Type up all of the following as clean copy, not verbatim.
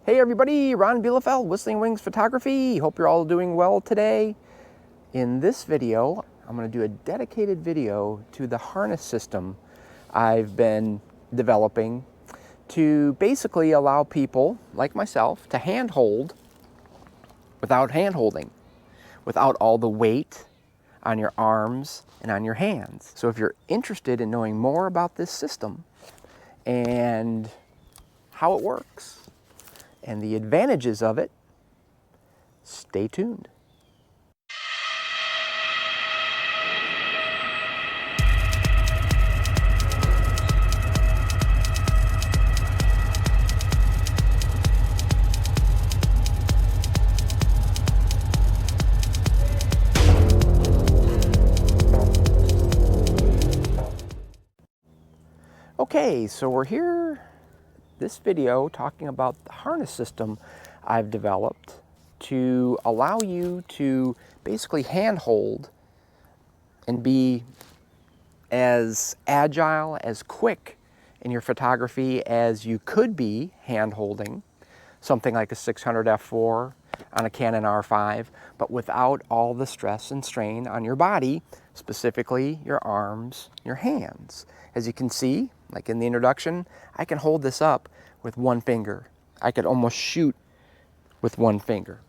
Hey everybody, Ron Bielefeld, Whistling Wings Photography. Hope you're all doing well today. In this video, I'm going to do a dedicated video to the harness system I've been developing to basically allow people like myself to handhold without hand-holding, without all the weight on your arms and on your hands. So if you're interested in knowing more about this system and how it works, and the advantages of it, stay tuned. Okay, so we're here, this video, talking about the harness system I've developed to allow you to basically handhold and be as agile, as quick in your photography as you could be hand-holding something like a 600 f4 on a Canon R5, but without all the stress and strain on your body, specifically your arms, your hands. As you can see, like in the introduction, I can hold this up with one finger. I could almost shoot with one finger.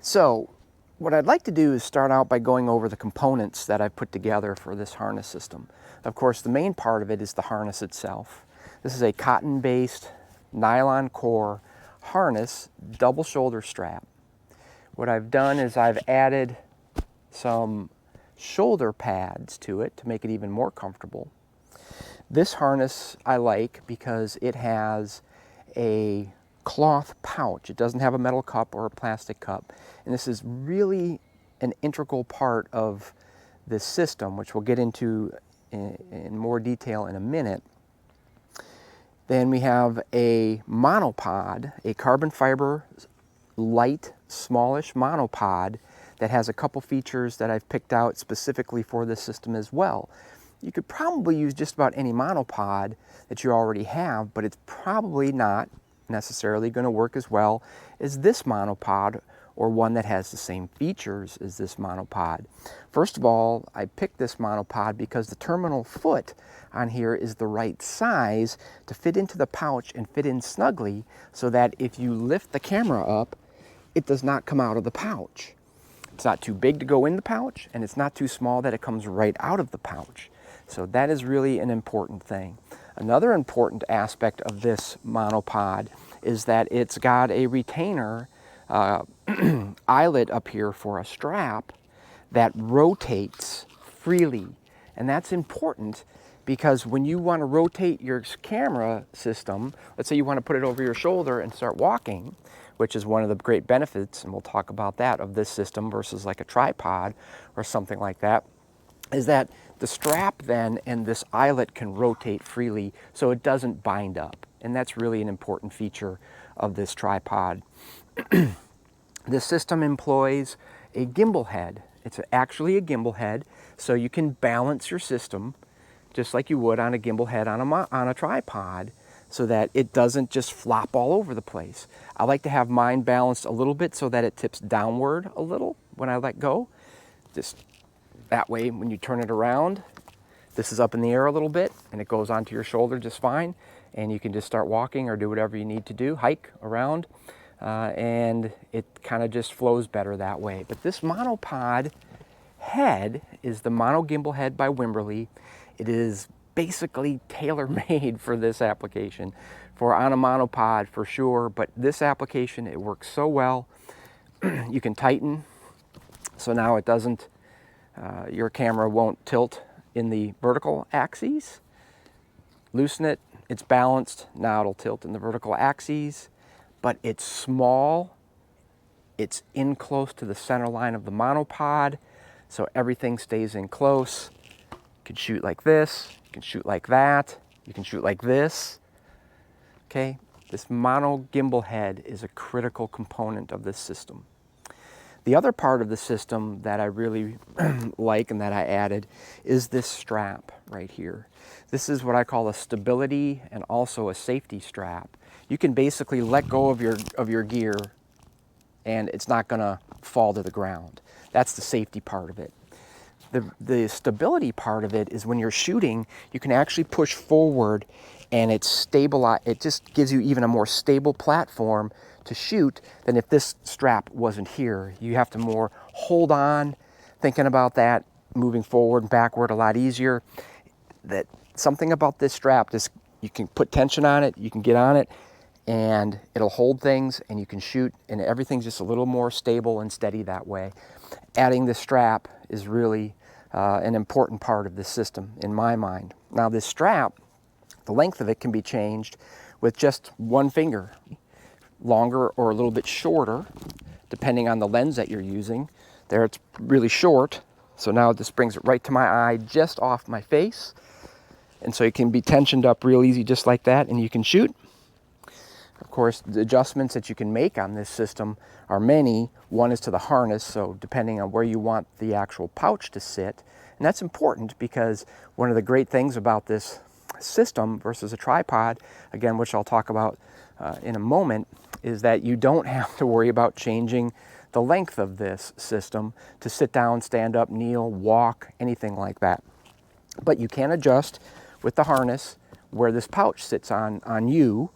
So what I'd like to do is start out by going over the components that I've put together for this harness system. Of course, the main part of it is the harness itself. This is a cotton-based nylon core harness, double shoulder strap. What I've done is I've added some shoulder pads to it to make it even more comfortable. This harness I like because it has a cloth pouch. It doesn't have a metal cup or a plastic cup. And this is really an integral part of this system, which we'll get into in more detail in a minute. Then we have a monopod, a carbon fiber, light, smallish monopod that has a couple features that I've picked out specifically for this system as well. You could probably use just about any monopod that you already have, but it's probably not necessarily going to work as well as this monopod or one that has the same features as this monopod. First of all, I picked this monopod because the terminal foot on here is the right size to fit into the pouch and fit in snugly so that if you lift the camera up, it does not come out of the pouch. It's not too big to go in the pouch, and it's not too small that it comes right out of the pouch. So that is really an important thing. Another important aspect of this monopod is that it's got a retainer eyelet up here for a strap that rotates freely. And that's important because when you want to rotate your camera system, let's say you want to put it over your shoulder and start walking, which is one of the great benefits, and we'll talk about that, of this system versus like a tripod or something like that, is that the strap then and this eyelet can rotate freely so it doesn't bind up. And that's really an important feature of this tripod. This system employs a gimbal head. It's actually a gimbal head, so you can balance your system just like you would on a gimbal head on a tripod so that it doesn't just flop all over the place. I like to have mine balanced a little bit so that it tips downward a little when I let go. Just that way, when you turn it around, this is up in the air a little bit and it goes onto your shoulder just fine, and you can just start walking or do whatever you need to do, hike around, and it kind of just flows better that way. But this monopod head is the Mono Gimbal Head by Wimberly. It is basically tailor-made for this application, for on a monopod for sure, but this application, it works so well. You can tighten, so now it doesn't, your camera won't tilt in the vertical axes. Loosen it, it's balanced, now it'll tilt in the vertical axes, but it's small, it's in close to the center line of the monopod, so everything stays in close. You can shoot like this, you can shoot like that, you can shoot like this. Okay, this mono gimbal head is a critical component of this system. The other part of the system that I really like and that I added is this strap right here. This is what I call a stability and also a safety strap. you can basically let go of your gear and it's not gonna fall to the ground. That's the safety part of it. The stability part of it is when you're shooting, you can actually push forward and it just gives you even a more stable platform to shoot than if this strap wasn't here. You have to more hold on, thinking about that, moving forward and backward a lot easier. That something about this strap, you can put tension on it, you can get on it, and it'll hold things and you can shoot, and everything's just a little more stable and steady that way. Adding this strap is really an important part of this system in my mind. Now this strap, the length of it can be changed with just one finger, longer or a little bit shorter, depending on the lens that you're using. There it's really short, so now this brings it right to my eye, just off my face. And so it can be tensioned up real easy just like that, and you can shoot. Of course, the adjustments that you can make on this system are many. One is to the harness, so depending on where you want the actual pouch to sit. And that's important because one of the great things about this system versus a tripod, again, which I'll talk about in a moment, is that you don't have to worry about changing the length of this system to sit down, stand up, kneel, walk, anything like that. But you can adjust with the harness where this pouch sits on you.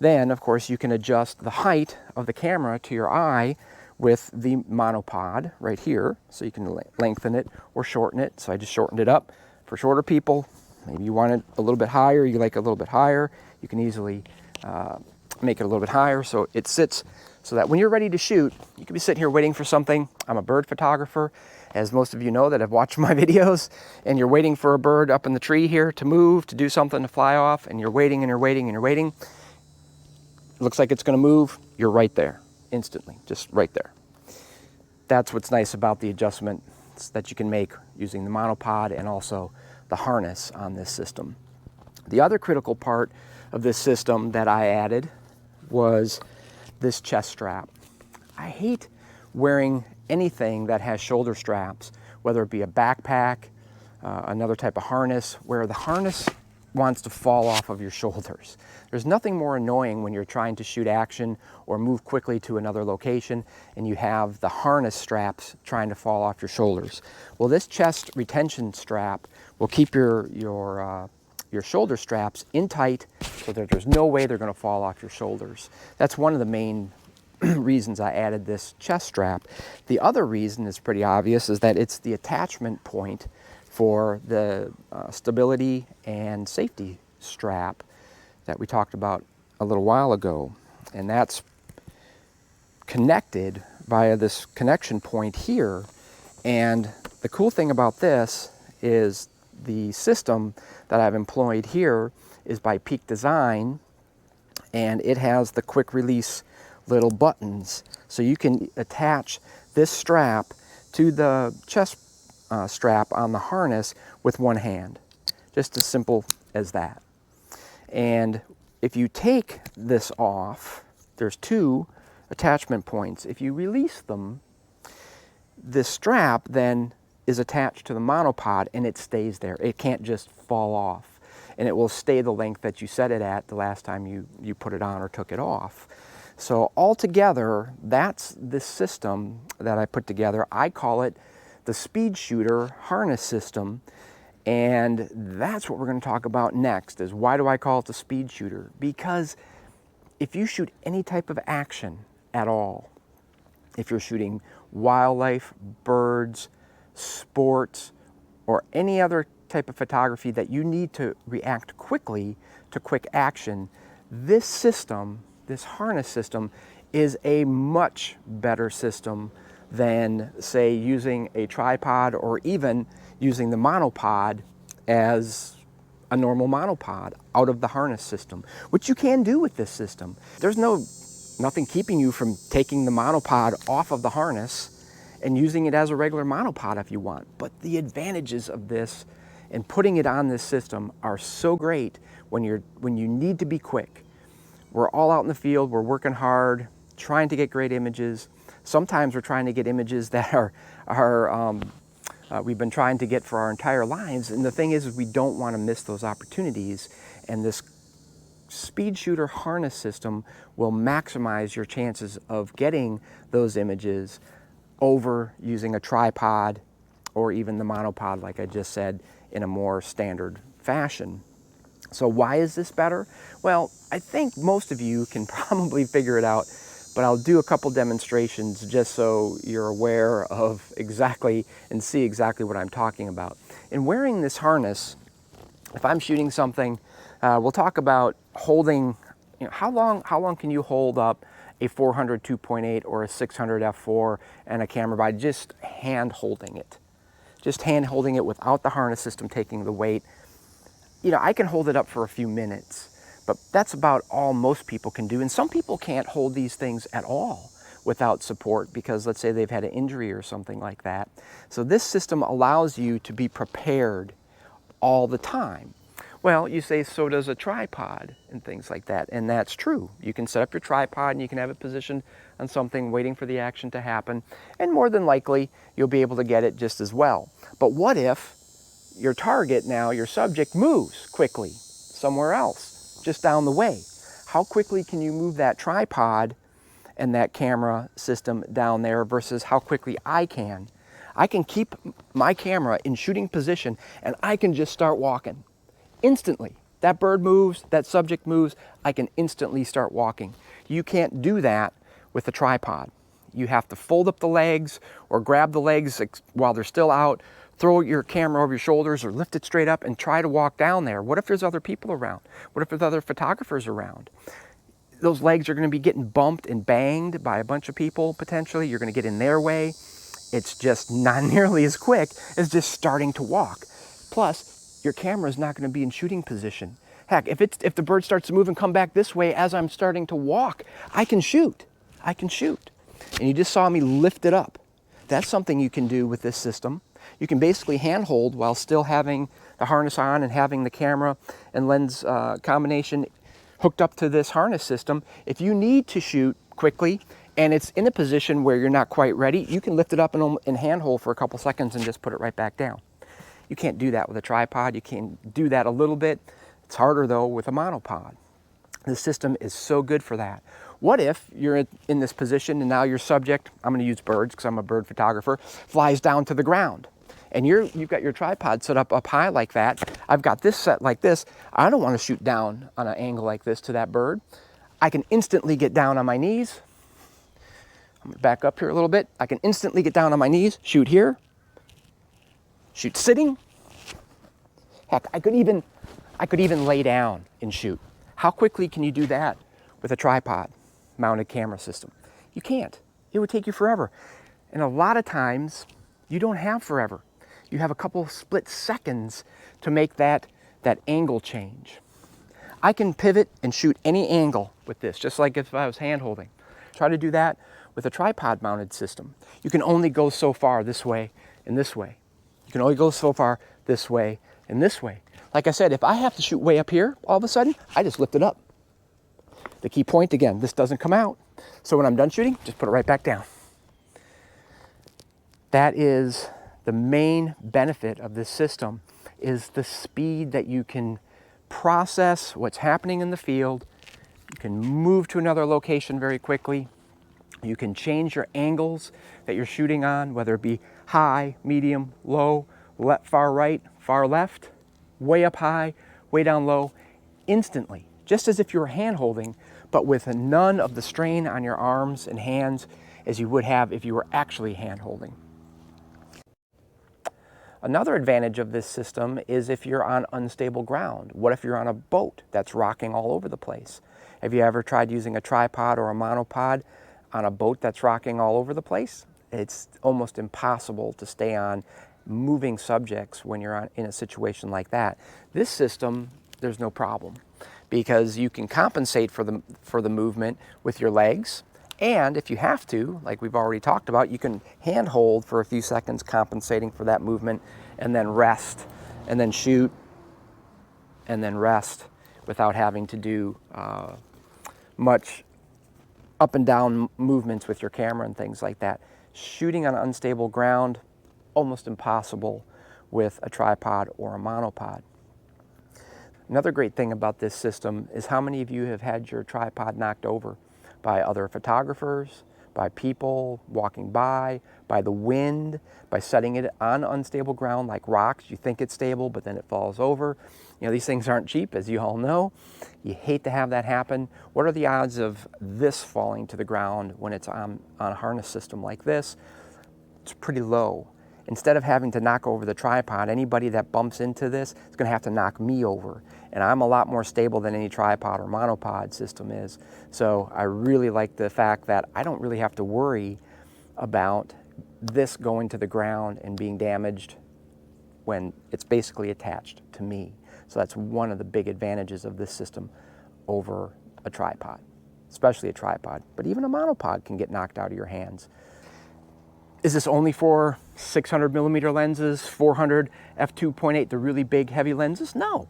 Then, of course, you can adjust the height of the camera to your eye with the monopod right here. So you can lengthen it or shorten it. So I just shortened it up for shorter people. Maybe you want it a little bit higher, you like it a little bit higher. You can easily make it a little bit higher so it sits so that when you're ready to shoot, you could be sitting here waiting for something. I'm a bird photographer, as most of you know that have watched my videos, and you're waiting for a bird up in the tree here to move, to do something, to fly off, and you're waiting and you're waiting and you're waiting. It looks like it's gonna move, you're right there, instantly, just right there. That's what's nice about the adjustments that you can make using the monopod and also the harness on this system. The other critical part of this system that I added was this chest strap. I hate wearing anything that has shoulder straps, whether it be a backpack, another type of harness, where the harness wants to fall off of your shoulders. There's nothing more annoying when you're trying to shoot action or move quickly to another location and you have the harness straps trying to fall off your shoulders. Well, this chest retention strap will keep your shoulder straps in tight so that there's no way they're going to fall off your shoulders. That's one of the main reasons I added this chest strap. The other reason is pretty obvious, is that it's the attachment point for the stability and safety strap that we talked about a little while ago. And that's connected via this connection point here. And the cool thing about this is the system that I've employed here is by Peak Design, and it has the quick release little buttons. So you can attach this strap to the chest strap on the harness with one hand. Just as simple as that. And if you take this off, there's two attachment points. If you release them, this strap then is attached to the monopod and it stays there. It can't just fall off, and it will stay the length that you set it at the last time you put it on or took it off. So altogether, that's this system that I put together. I call it the Speed Shooter harness system, and that's what we're going to talk about next. Is why do I call it the Speed Shooter? Because if you shoot any type of action at all, if you're shooting wildlife, birds, sports, or any other type of photography that you need to react quickly to quick action, this system, this harness system, is a much better system than, say, using a tripod or even using the monopod as a normal monopod out of the harness system, which you can do with this system. There's nothing keeping you from taking the monopod off of the harness and using it as a regular monopod if you want. But the advantages of this and putting it on this system are so great when you need to be quick. We're all out in the field, we're working hard, trying to get great images. Sometimes we're trying to get images that we've been trying to get for our entire lives. And the thing is we don't want to miss those opportunities. And this speed shooter harness system will maximize your chances of getting those images over using a tripod or even the monopod, like I just said, in a more standard fashion. So why is this better? Well, I think most of you can probably figure it out, but I'll do a couple demonstrations just so you're aware of exactly and see exactly what I'm talking about. In wearing this harness, if I'm shooting something, we'll talk about holding, how long can you hold up a 400 2.8 or a 600 f4 and a camera by just hand holding it. Just hand holding it without the harness system taking the weight. I can hold it up for a few minutes, but that's about all most people can do. And some people can't hold these things at all without support because let's say they've had an injury or something like that. So this system allows you to be prepared all the time. Well, you say, so does a tripod and things like that, and that's true. You can set up your tripod and you can have it positioned on something waiting for the action to happen, and more than likely, you'll be able to get it just as well. But what if your target now, your subject, moves quickly somewhere else, just down the way? How quickly can you move that tripod and that camera system down there versus how quickly I can? I can keep my camera in shooting position and I can just start walking. Instantly. That bird moves, that subject moves, I can instantly start walking. You can't do that with a tripod. You have to fold up the legs or grab the legs while they're still out, throw your camera over your shoulders or lift it straight up and try to walk down there. What if there's other people around? What if there's other photographers around? Those legs are going to be getting bumped and banged by a bunch of people potentially. You're going to get in their way. It's just not nearly as quick as just starting to walk. Plus, your camera is not going to be in shooting position. Heck, if the bird starts to move and come back this way as I'm starting to walk, I can shoot. I can shoot. And you just saw me lift it up. That's something you can do with this system. You can basically handhold while still having the harness on and having the camera and lens combination hooked up to this harness system. If you need to shoot quickly and it's in a position where you're not quite ready, you can lift it up and handhold for a couple seconds and just put it right back down. You can't do that with a tripod. You can do that a little bit. It's harder though with a monopod. The system is so good for that. What if you're in this position and now your subject, I'm going to use birds because I'm a bird photographer, flies down to the ground and you've got your tripod set up high like that. I've got this set like this. I don't want to shoot down on an angle like this to that bird. I can instantly get down on my knees. I'm going to back up here a little bit. I can instantly get down on my knees, shoot here, shoot sitting. Heck, I could even lay down and shoot. How quickly can you do that with a tripod mounted camera system? You can't. It would take you forever. And a lot of times you don't have forever. You have a couple split seconds to make that angle change. I can pivot and shoot any angle with this, just like if I was hand holding. Try to do that with a tripod mounted system. You can only go so far this way and this way. You can only go so far this way and this way. Like I said, if I have to shoot way up here, all of a sudden, I just lift it up. The key point, again, this doesn't come out. So when I'm done shooting, just put it right back down. That is the main benefit of this system, is the speed that you can process what's happening in the field. You can move to another location very quickly. You can change your angles that you're shooting on, whether it be high, medium, low, far right, far left, way up high, way down low, instantly, just as if you were hand holding, but with none of the strain on your arms and hands as you would have if you were actually hand holding. Another advantage of this system is if you're on unstable ground. What if you're on a boat that's rocking all over the place? Have you ever tried using a tripod or a monopod on a boat that's rocking all over the place? It's almost impossible to stay on moving subjects when you're in a situation like that. This system, there's no problem because you can compensate for the movement with your legs, and if you have to, like we've already talked about, you can hand hold for a few seconds compensating for that movement and then rest and then shoot and then rest without having to do much up and down movements with your camera and things like that. Shooting on unstable ground, almost impossible with a tripod or a monopod. Another great thing about this system is how many of you have had your tripod knocked over by other photographers, by people walking by the wind, by setting it on unstable ground like rocks. You think it's stable, but then it falls over. You know, these things aren't cheap, as you all know. You hate to have that happen. What are the odds of this falling to the ground when it's on a harness system like this? It's pretty low. Instead of having to knock over the tripod, anybody that bumps into this is going to have to knock me over. And I'm a lot more stable than any tripod or monopod system is. So I really like the fact that I don't really have to worry about this going to the ground and being damaged when it's basically attached to me. So that's one of the big advantages of this system over a tripod, especially a tripod. But even a monopod can get knocked out of your hands. Is this only for 600 millimeter lenses, 400 f2.8, the really big heavy lenses? No.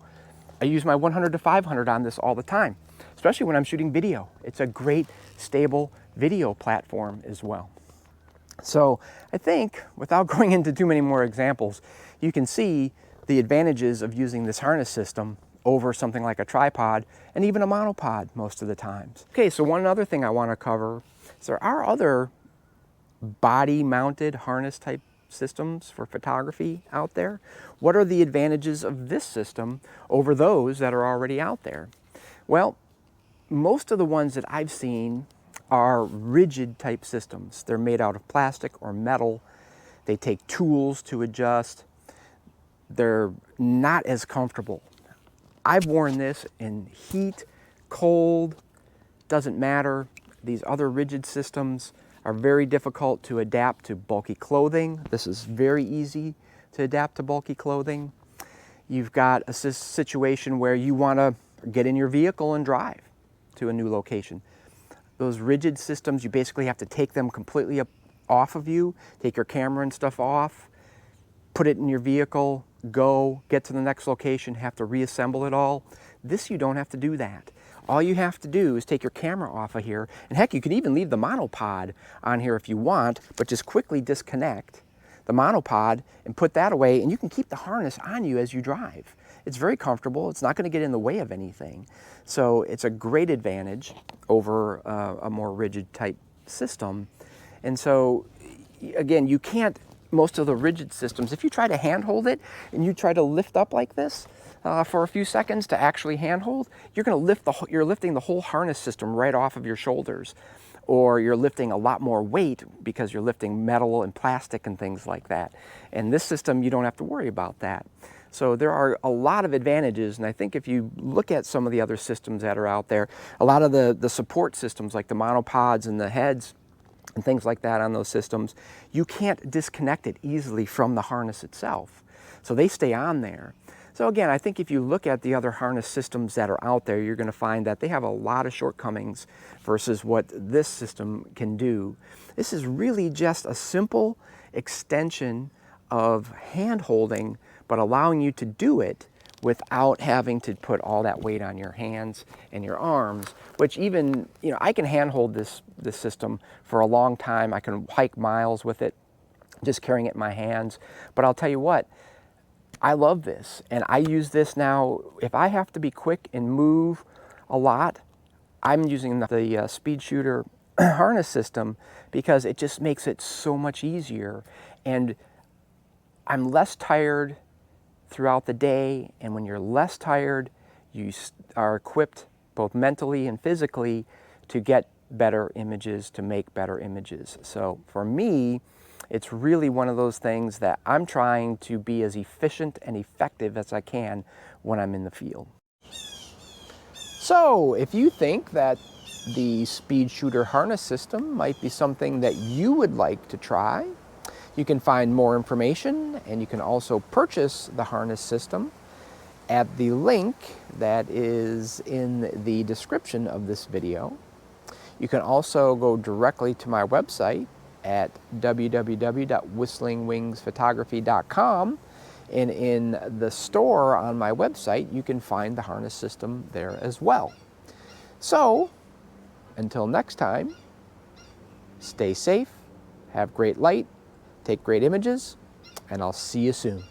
I use my 100 to 500 on this all the time, especially when I'm shooting video. It's a great, stable video platform as well. So I think, without going into too many more examples, you can see the advantages of using this harness system over something like a tripod and even a monopod most of the times. Okay, so one other thing I want to cover is there are other body-mounted harness type systems for photography out there. What are the advantages of this system over those that are already out there? Well, most of the ones that I've seen are rigid type systems. They're made out of plastic or metal. They take tools to adjust. They're not as comfortable. I've worn this in heat, cold, doesn't matter. These other rigid systems are very difficult to adapt to bulky clothing. This is very easy to adapt to bulky clothing. You've got a situation where you want to get in your vehicle and drive to a new location. Those rigid systems, you basically have to take them completely off of you, take your camera and stuff off, put it in your vehicle, go, get to the next location, have to reassemble it all. This, you don't have to do that. All you have to do is take your camera off of here, and heck, you can even leave the monopod on here if you want, but just quickly disconnect the monopod and put that away, and you can keep the harness on you as you drive. It's very comfortable. It's not going to get in the way of anything. So it's a great advantage over a more rigid type system. And so, again, you can't, most of the rigid systems, if you try to handhold it and you try to lift up like this, for a few seconds to actually handhold, you're going to lift you're lifting the whole harness system right off of your shoulders, or you're lifting a lot more weight because you're lifting metal and plastic and things like that. And this system, you don't have to worry about that. So there are a lot of advantages, and I think if you look at some of the other systems that are out there, a lot of the support systems like the monopods and the heads and things like that on those systems, you can't disconnect it easily from the harness itself. So they stay on there. So again, I think if you look at the other harness systems that are out there, you're going to find that they have a lot of shortcomings versus what this system can do. This is really just a simple extension of hand holding, but allowing you to do it without having to put all that weight on your hands and your arms, which even, you know, I can handhold this system for a long time. I can hike miles with it, just carrying it in my hands. But I'll tell you what, I love this, and I use this now. If I have to be quick and move a lot, I'm using the Speed Shooter harness system because it just makes it so much easier, and I'm less tired throughout the day. And when you're less tired, you are equipped both mentally and physically to get better images, to make better images. So for me, it's really one of those things that I'm trying to be as efficient and effective as I can when I'm in the field. So if you think that the Speed Shooter harness system might be something that you would like to try, you can find more information, and you can also purchase the harness system at the link that is in the description of this video. You can also go directly to my website at www.whistlingwingsphotography.com, and in the store on my website you can find the harness system there as well. So until next time, stay safe, have great light, take great images, and I'll see you soon.